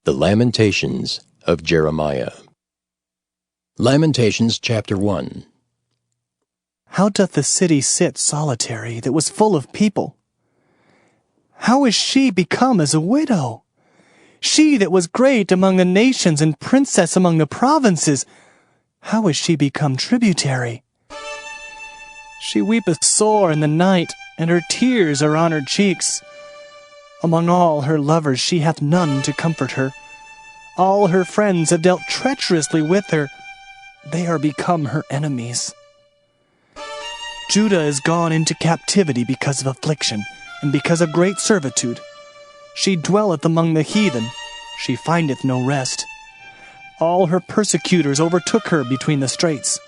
The Lamentations of Jeremiah. Lamentations chapter 1. How doth the city sit solitary that was full of people? How is she become as a widow? She that was great among the nations and princess among the provinces, how is she become tributary? She weepeth sore in the night, and her tears are on her cheeks. Among all her lovers she hath none to comfort her. All her friends have dealt treacherously with her. They are become her enemies. Judah is gone into captivity because of affliction, and because of great servitude. She dwelleth among the heathen. She findeth no rest. All her persecutors overtook her between the straits.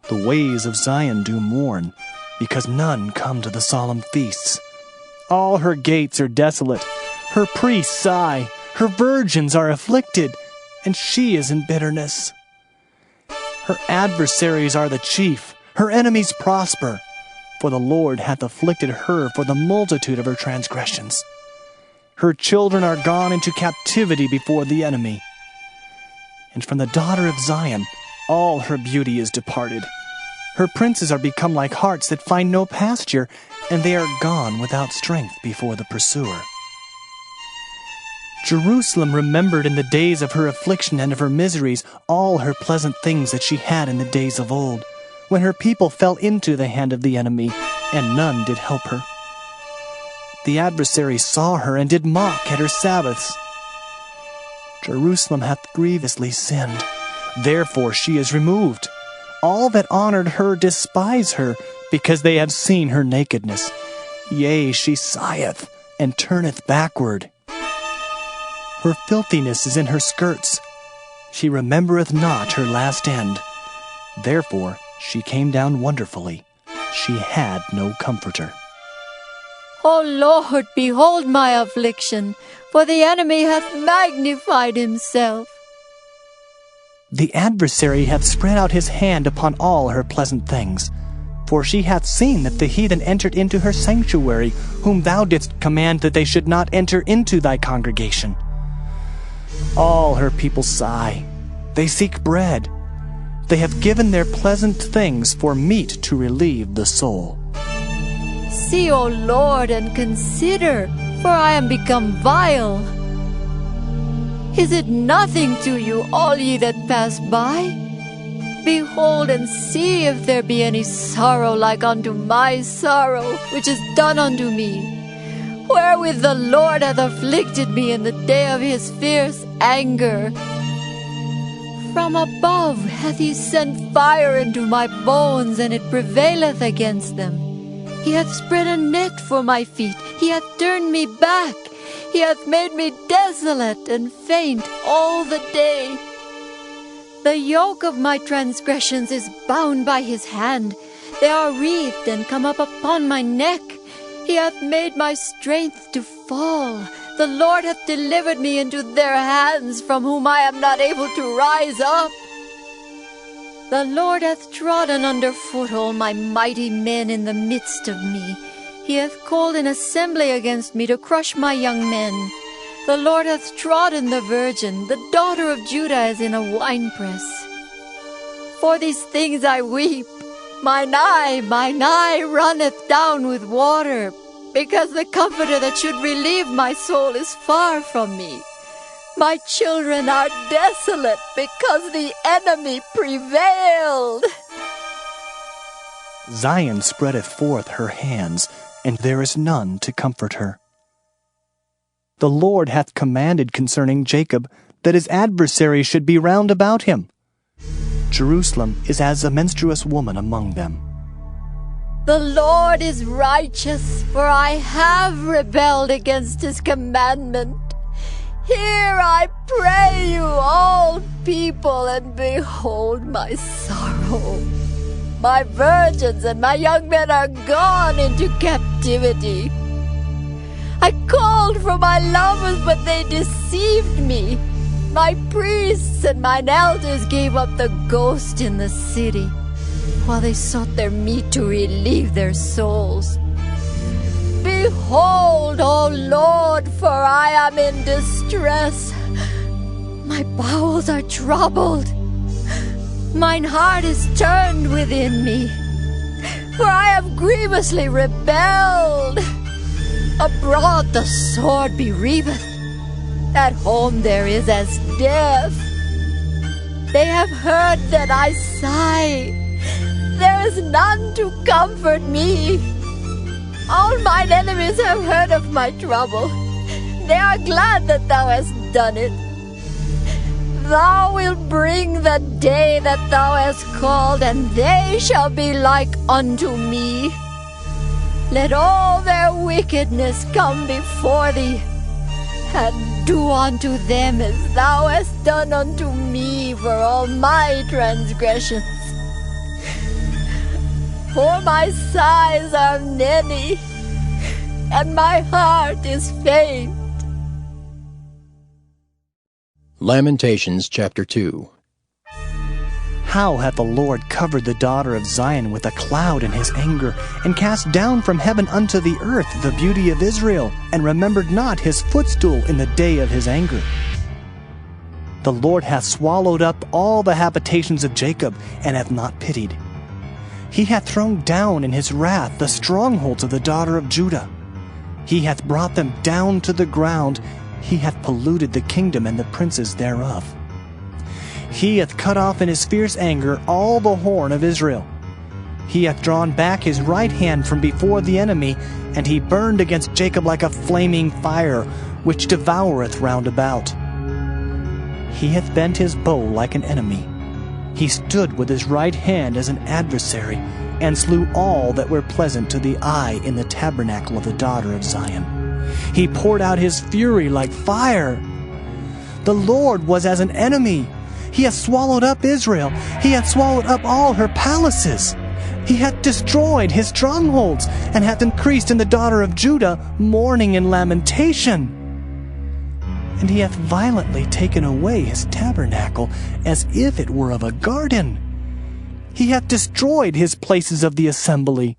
The ways of Zion do mourn, because none come to the solemn feasts. All her gates are desolate. Her priests sigh. Her virgins are afflicted, and she is in bitterness. Her adversaries are the chief. Her enemies prosper. For the Lord hath afflicted her for the multitude of her transgressions. Her children are gone into captivity before the enemy. And from the daughter of Zion all her beauty is departed. Her princes are become like harts that find no pasture, and they are gone without strength before the pursuer. Jerusalem remembered in the days of her affliction and of her miseries all her pleasant things that she had in the days of old, when her people fell into the hand of the enemy, and none did help her. The adversary saw her and did mock at her Sabbaths. Jerusalem hath grievously sinned, therefore she is removed. All that honored her despise her, because they have seen her nakedness. Yea, she sigheth, and turneth backward. Her filthiness is in her skirts. She remembereth not her last end. Therefore she came down wonderfully. She had no comforter. O Lord, behold my affliction, for the enemy hath magnified himself. The adversary hath spread out his hand upon all her pleasant things. For she hath seen that the heathen entered into her sanctuary, whom thou didst command that they should not enter into thy congregation. All her people sigh. They seek bread. They have given their pleasant things for meat to relieve the soul. See, O Lord, and consider, for I am become vile. Is it nothing to you, all ye that pass by? Behold and see if there be any sorrow like unto my sorrow, which is done unto me, wherewith the Lord hath afflicted me in the day of his fierce anger. From above hath he sent fire into my bones, and it prevaileth against them. He hath spread a net for my feet, he hath turned me back. He hath made me desolate and faint all the day. The yoke of my transgressions is bound by his hand. They are wreathed and come up upon my neck. He hath made my strength to fall. The Lord hath delivered me into their hands, from whom I am not able to rise up. The Lord hath trodden under foot all my mighty men in the midst of me. He hath called an assembly against me to crush my young men. The Lord hath trodden the virgin, the daughter of Judah, as in a winepress. For these things I weep. Mine eye runneth down with water, because the comforter that should relieve my soul is far from me. My children are desolate, because the enemy prevailed. Zion spreadeth forth her hands, and there is none to comfort her. The Lord hath commanded concerning Jacob that his adversaries should be round about him. Jerusalem is as a menstruous woman among them. The Lord is righteous, for I have rebelled against his commandment. Hear, I pray you, all people, and behold my sorrow. My virgins and my young men are gone into captivity. I called for my lovers, but they deceived me. My priests and mine elders gave up the ghost in the city, while they sought their meat to relieve their souls. Behold, O Lord, for I am in distress. My bowels are troubled. Mine heart is turned within me, for I have grievously rebelled. Abroad the sword bereaveth, at home there is as death. They have heard that I sigh, there is none to comfort me. All mine enemies have heard of my trouble, they are glad that thou hast done it. Thou wilt bring the day that thou hast called, and they shall be like unto me. Let all their wickedness come before thee, and do unto them as thou hast done unto me for all my transgressions. For my sighs are many, and my heart is faint. Lamentations chapter 2. How hath the Lord covered the daughter of Zion with a cloud in his anger, and cast down from heaven unto the earth the beauty of Israel, and remembered not his footstool in the day of his anger. The Lord hath swallowed up all the habitations of Jacob, and hath not pitied. He hath thrown down in his wrath the strongholds of the daughter of Judah. He hath brought them down to the ground. He hath polluted the kingdom and the princes thereof. He hath cut off in his fierce anger all the horn of Israel. He hath drawn back his right hand from before the enemy, and he burned against Jacob like a flaming fire, which devoureth round about. He hath bent his bow like an enemy. He stood with his right hand as an adversary, and slew all that were pleasant to the eye in the tabernacle of the daughter of Zion. He poured out his fury like fire. The Lord was as an enemy. He hath swallowed up Israel. He hath swallowed up all her palaces. He hath destroyed his strongholds, and hath increased in the daughter of Judah mourning and lamentation. And he hath violently taken away his tabernacle, as if it were of a garden. He hath destroyed his places of the assembly.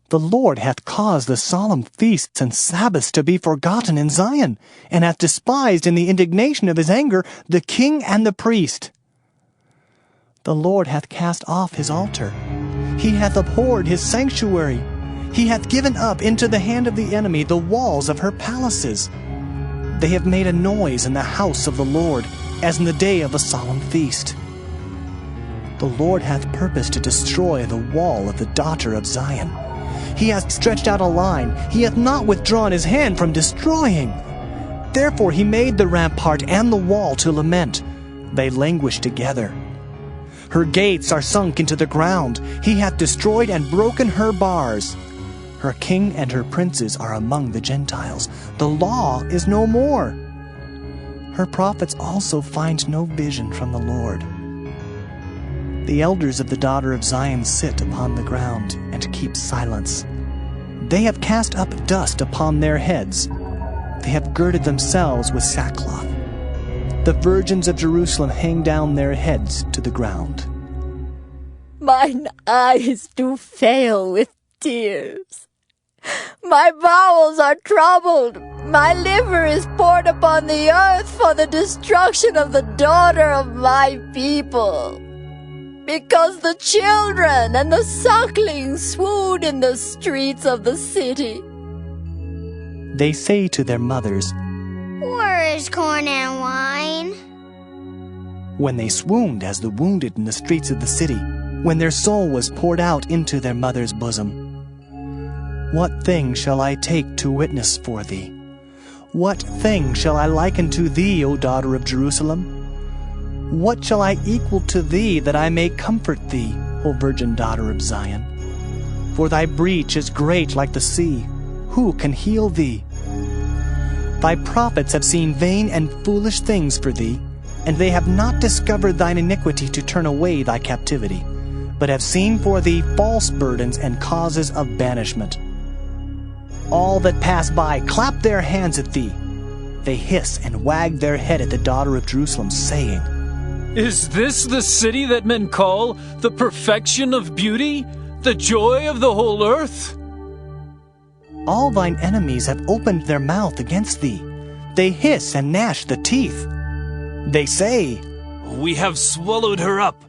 The Lord hath caused the solemn feasts and Sabbaths to be forgotten in Zion, and hath despised in the indignation of his anger the king and the priest. The Lord hath cast off his altar. He hath abhorred his sanctuary. He hath given up into the hand of the enemy the walls of her palaces. They have made a noise in the house of the Lord, as in the day of a solemn feast. The Lord hath purposed to destroy the wall of the daughter of Zion. He hath stretched out a line. He hath not withdrawn his hand from destroying. Therefore he made the rampart and the wall to lament. They languish together. Her gates are sunk into the ground. He hath destroyed and broken her bars. Her king and her princes are among the Gentiles. The law is no more. Her prophets also find no vision from the Lord. The elders of the daughter of Zion sit upon the ground and keep silence. They have cast up dust upon their heads. They have girded themselves with sackcloth. The virgins of Jerusalem hang down their heads to the ground. Mine eyes do fail with tears. My bowels are troubled. My liver is poured upon the earth for the destruction of the daughter of my people. Because the children and the sucklings swoon in the streets of the city. They say to their mothers, "Where is corn and wine?" when they swooned as the wounded in the streets of the city, when their soul was poured out into their mother's bosom. What thing shall I take to witness for thee? What thing shall I liken to thee, O daughter of Jerusalem? What shall I equal to thee, that I may comfort thee, O virgin daughter of Zion? For thy breach is great like the sea. Who can heal thee? Thy prophets have seen vain and foolish things for thee, and they have not discovered thine iniquity to turn away thy captivity, but have seen for thee false burdens and causes of banishment. All that pass by clap their hands at thee. They hiss and wag their head at the daughter of Jerusalem, saying, "Is this the city that men call the perfection of beauty, the joy of the whole earth?" All thine enemies have opened their mouth against thee. They hiss and gnash the teeth. They say, We have swallowed her up.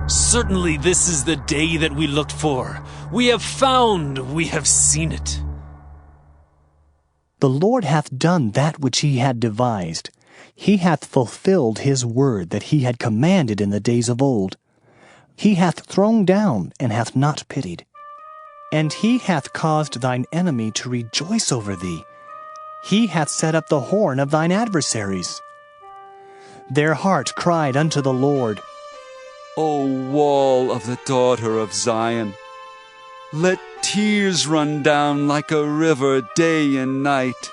Certainly this is the day that we looked for. We have found, we have seen it. The Lord hath done that which he had devised. He hath fulfilled his word that he had commanded in the days of old. He hath thrown down and hath not pitied. And he hath caused thine enemy to rejoice over thee. He hath set up the horn of thine adversaries. Their heart cried unto the Lord, O wall of the daughter of Zion, let tears run down like a river day and night.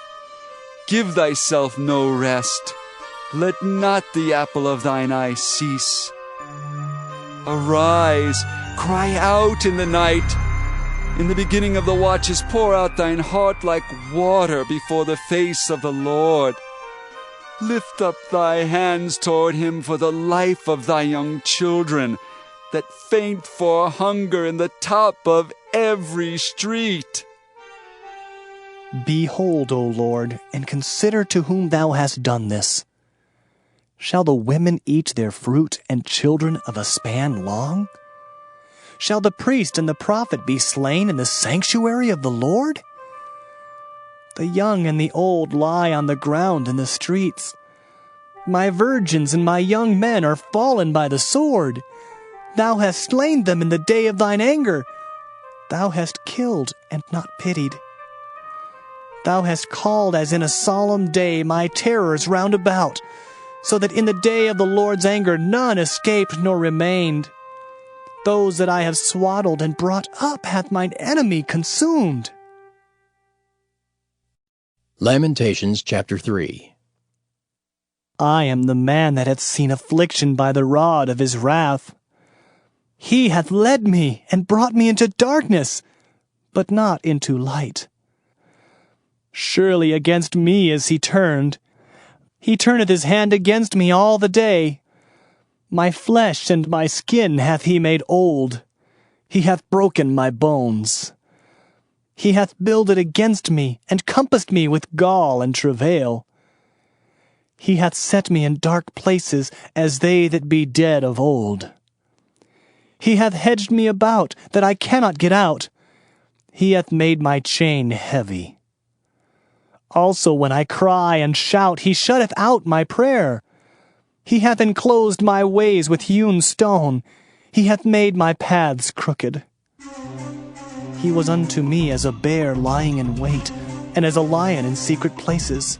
Give thyself no rest. Let not the apple of thine eye cease. Arise, cry out in the night. In the beginning of the watches pour out thine heart like water before the face of the Lord. Lift up thy hands toward him for the life of thy young children, that faint for hunger in the top of every street. Behold, O Lord, and consider to whom thou hast done this. Shall the women eat their fruit, and children of a span long? Shall the priest and the prophet be slain in the sanctuary of the Lord? The young and the old lie on the ground in the streets. My virgins and my young men are fallen by the sword. Thou hast slain them in the day of thine anger. Thou hast killed and not pitied. Thou hast called as in a solemn day my terrors round about, so that in the day of the Lord's anger none escaped nor remained. Those that I have swaddled and brought up hath mine enemy consumed. Lamentations chapter 3. I am the man that hath seen affliction by the rod of his wrath. He hath led me and brought me into darkness, but not into light. Surely against me is he turned. He turneth his hand against me all the day. My flesh and my skin hath he made old. He hath broken my bones. He hath builded against me, and compassed me with gall and travail. He hath set me in dark places, as they that be dead of old. He hath hedged me about, that I cannot get out. He hath made my chain heavy. Also when I cry and shout, he shutteth out my prayer. He hath enclosed my ways with hewn stone. He hath made my paths crooked. He was unto me as a bear lying in wait, and as a lion in secret places.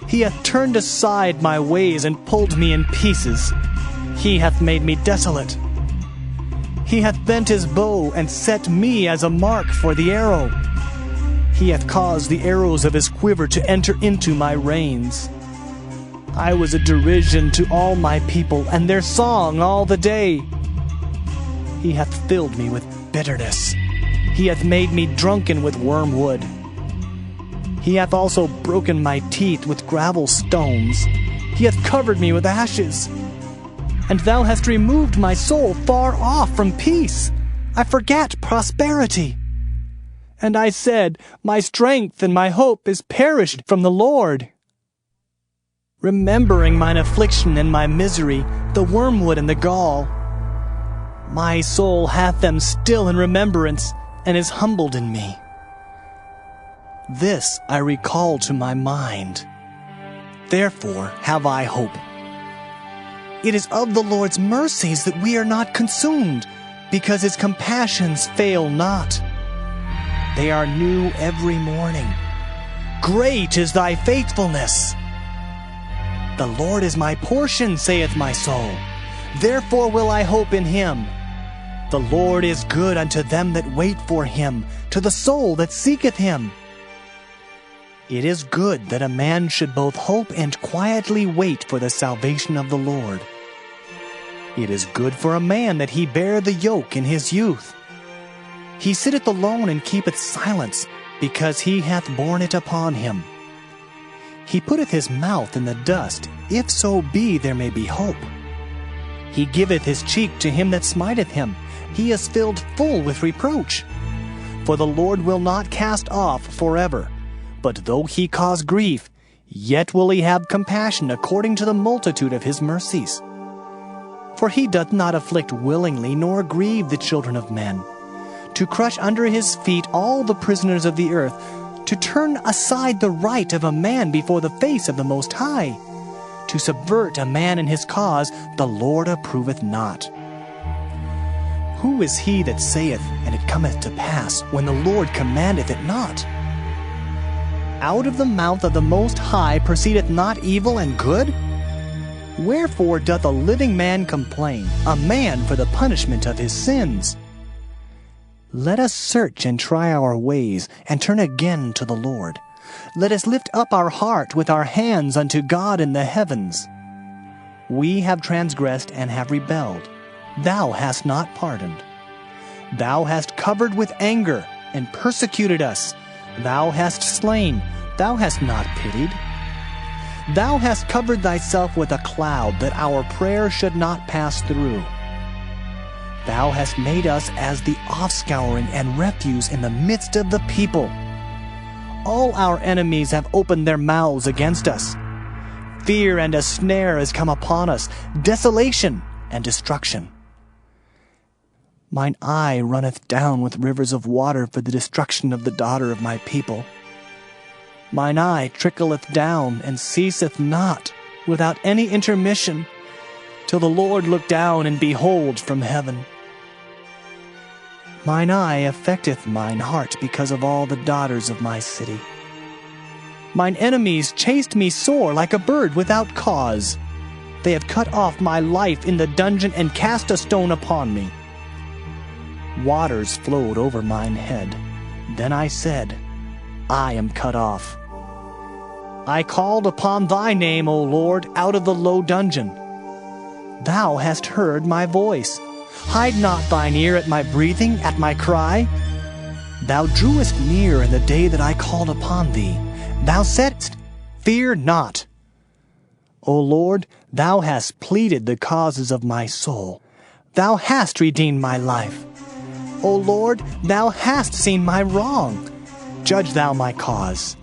He hath turned aside my ways and pulled me in pieces. He hath made me desolate. He hath bent his bow and set me as a mark for the arrow. He hath caused the arrows of his quiver to enter into my reins. I was a derision to all my people, and their song all the day. He hath filled me with bitterness. He hath made me drunken with wormwood. He hath also broken my teeth with gravel stones. He hath covered me with ashes. And thou hast removed my soul far off from peace. I forgat prosperity. And I said, my strength and my hope is perished from the Lord. Remembering mine affliction and my misery, the wormwood and the gall, my soul hath them still in remembrance, and is humbled in me. This I recall to my mind. Therefore have I hope. It is of the Lord's mercies that we are not consumed, because his compassions fail not. They are new every morning. Great is thy faithfulness. The Lord is my portion, saith my soul. Therefore will I hope in him. The Lord is good unto them that wait for him, to the soul that seeketh him. It is good that a man should both hope and quietly wait for the salvation of the Lord. It is good for a man that he bear the yoke in his youth. He sitteth alone and keepeth silence, because he hath borne it upon him. He putteth his mouth in the dust, if so be there may be hope. He giveth his cheek to him that smiteth him. He is filled full with reproach. For the Lord will not cast off forever, but though he cause grief, yet will he have compassion according to the multitude of his mercies. For he doth not afflict willingly, nor grieve the children of men, to crush under his feet all the prisoners of the earth, to turn aside the right of a man before the face of the Most High, to subvert a man in his cause, the Lord approveth not. Who is he that saith, and it cometh to pass, when the Lord commandeth it not? Out of the mouth of the Most High proceedeth not evil and good? Wherefore doth a living man complain, a man for the punishment of his sins? Let us search and try our ways, and turn again to the Lord. Let us lift up our heart with our hands unto God in the heavens. We have transgressed and have rebelled. Thou hast not pardoned. Thou hast covered with anger, and persecuted us. Thou hast slain, thou hast not pitied. Thou hast covered thyself with a cloud, that our prayer should not pass through. Thou hast made us as the offscouring and refuse in the midst of the people. All our enemies have opened their mouths against us. Fear and a snare is come upon us, desolation and destruction. Mine eye runneth down with rivers of water for the destruction of the daughter of my people. Mine eye trickleth down and ceaseth not, without any intermission, till the Lord look down and behold from heaven. Mine eye affecteth mine heart because of all the daughters of my city. Mine enemies chased me sore like a bird without cause. They have cut off my life in the dungeon and cast a stone upon me. Waters flowed over mine head. Then I said, I am cut off. I called upon thy name, O Lord, out of the low dungeon. Thou hast heard my voice. Hide not thine ear at my breathing, at my cry. Thou drewest near in the day that I called upon thee. Thou saidst, Fear not. O Lord, thou hast pleaded the causes of my soul. Thou hast redeemed my life. O Lord, thou hast seen my wrong. Judge thou my cause.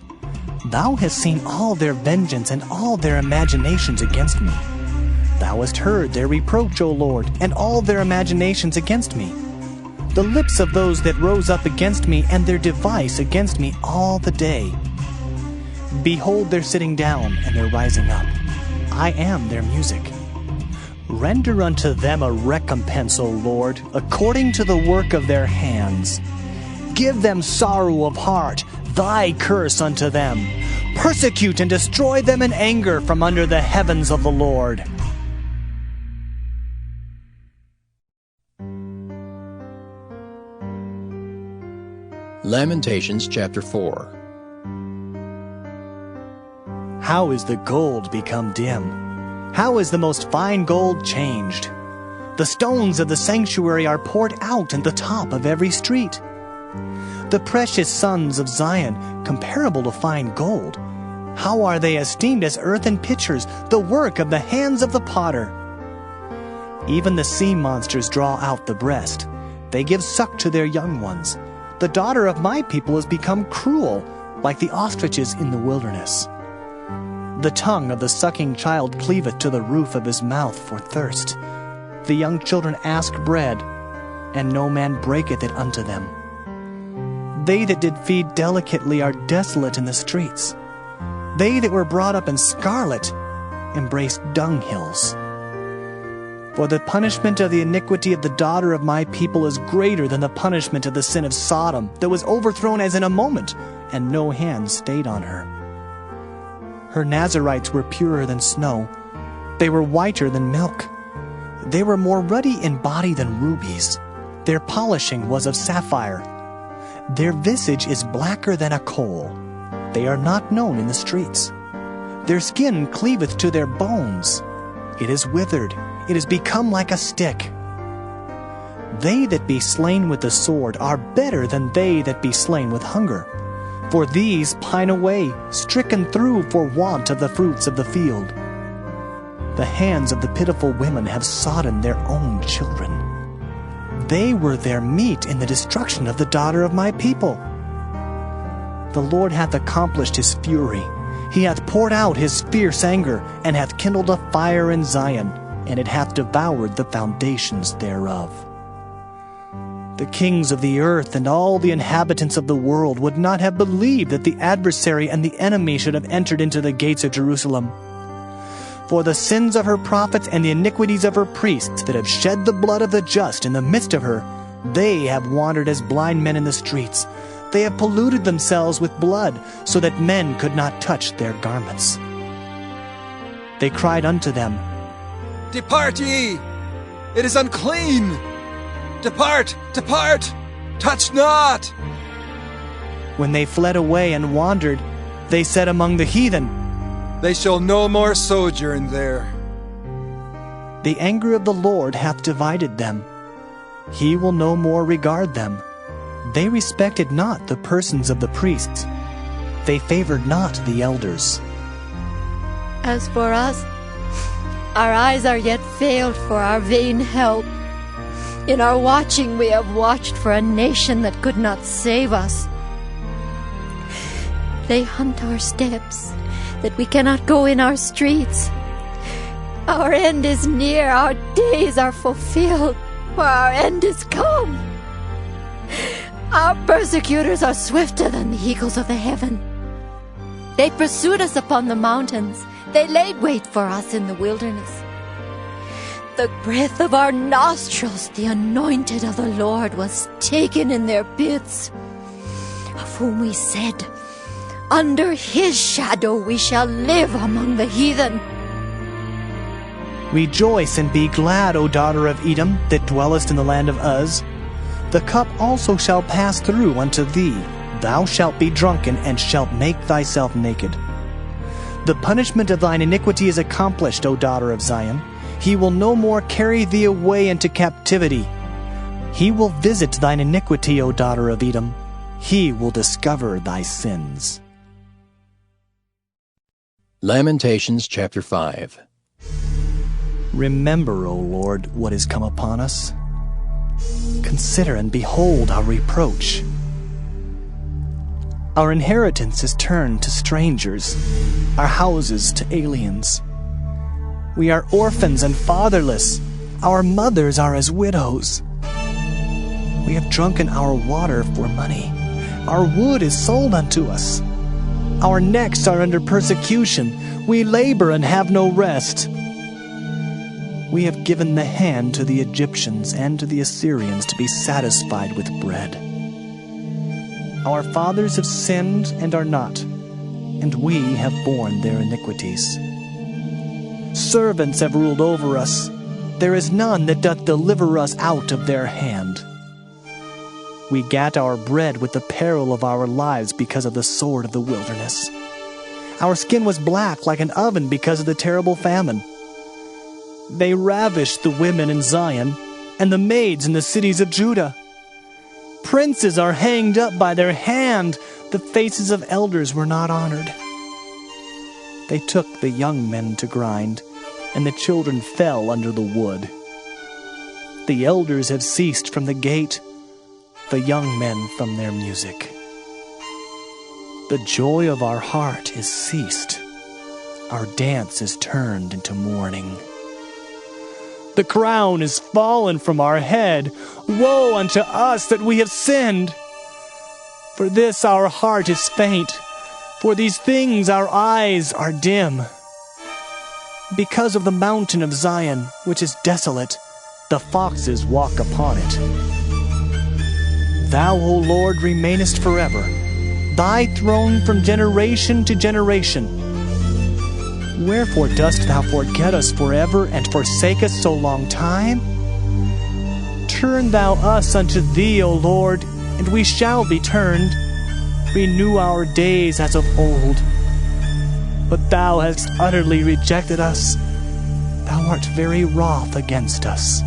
Thou hast seen all their vengeance and all their imaginations against me. Thou hast heard their reproach, O Lord, and all their imaginations against me. The lips of those that rose up against me, and their device against me all the day. Behold their sitting down, and their rising up. I am their music. Render unto them a recompense, O Lord, according to the work of their hands. Give them sorrow of heart, thy curse unto them. Persecute and destroy them in anger from under the heavens of the Lord. Lamentations chapter 4. How is the gold become dim? How is the most fine gold changed? The stones of the sanctuary are poured out in the top of every street. The precious sons of Zion, comparable to fine gold, how are they esteemed as earthen pitchers, the work of the hands of the potter? Even the sea monsters draw out the breast. They give suck to their young ones. The daughter of my people has become cruel, like the ostriches in the wilderness. The tongue of the sucking child cleaveth to the roof of his mouth for thirst. The young children ask bread, and no man breaketh it unto them. They that did feed delicately are desolate in the streets. They that were brought up in scarlet embrace dunghills. For the punishment of the iniquity of the daughter of my people is greater than the punishment of the sin of Sodom, that was overthrown as in a moment, and no hand stayed on her. Her Nazarites were purer than snow. They were whiter than milk. They were more ruddy in body than rubies. Their polishing was of sapphire. Their visage is blacker than a coal. They are not known in the streets. Their skin cleaveth to their bones. It is withered. It is become like a stick. They that be slain with the sword are better than they that be slain with hunger. For these pine away, stricken through for want of the fruits of the field. The hands of the pitiful women have sodden their own children. they were their meat in the destruction of the daughter of my people. The Lord hath accomplished his fury. He hath poured out his fierce anger, and hath kindled a fire in Zion, and it hath devoured the foundations thereof. The kings of the earth and all the inhabitants of the world would not have believed that the adversary and the enemy should have entered into the gates of Jerusalem. For the sins of her prophets and the iniquities of her priests that have shed the blood of the just in the midst of her, they have wandered as blind men in the streets. They have polluted themselves with blood, so that men could not touch their garments. They cried unto them, Depart ye! It is unclean! Depart, depart! Touch not! When they fled away and wandered, they said among the heathen, They shall no more sojourn there. The anger of the Lord hath divided them. He will no more regard them. They respected not the persons of the priests. They favored not the elders. As for us, our eyes are yet failed for our vain help. In our watching we have watched for a nation that could not save us. They hunt our steps, that we cannot go in our streets. Our end is near, our days are fulfilled, for our end is come. Our persecutors are swifter than the eagles of the heaven. They pursued us upon the mountains. They laid wait for us in the wilderness. The breath of our nostrils, the anointed of the Lord, was taken in their pits, of whom we said, Under his shadow we shall live among the heathen. Rejoice and be glad, O daughter of Edom, that dwellest in the land of Uz. The cup also shall pass through unto thee. Thou shalt be drunken, and shalt make thyself naked. The punishment of thine iniquity is accomplished, O daughter of Zion. He will no more carry thee away into captivity. He will visit thine iniquity, O daughter of Edom. He will discover thy sins. Lamentations chapter 5. Remember, O Lord, what is come upon us. Consider and behold our reproach. Our inheritance is turned to strangers, our houses to aliens. We are orphans and fatherless. Our mothers are as widows. We have drunken our water for money. Our wood is sold unto us. Our necks are under persecution. We labor and have no rest. We have given the hand to the Egyptians and to the Assyrians to be satisfied with bread. Our fathers have sinned and are not, and we have borne their iniquities. Servants have ruled over us. There is none that doth deliver us out of their hand. We gat our bread with the peril of our lives because of the sword of the wilderness. Our skin was black like an oven because of the terrible famine. They ravished the women in Zion, and the maids in the cities of Judah. Princes are hanged up by their hand. The faces of elders were not honored. They took the young men to grind, and the children fell under the wood. The elders have ceased from the gate, the young men from their music. The joy of our heart is ceased. Our dance is turned into mourning. The crown is fallen from our head. Woe unto us that we have sinned! For this our heart is faint. For these things our eyes are dim. Because of the mountain of Zion, which is desolate, the foxes walk upon it. Thou, O Lord, remainest forever, thy throne from generation to generation. Wherefore dost thou forget us forever, and forsake us so long time? Turn thou us unto thee, O Lord, and we shall be turned. Renew our days as of old. But thou hast utterly rejected us. Thou art very wroth against us.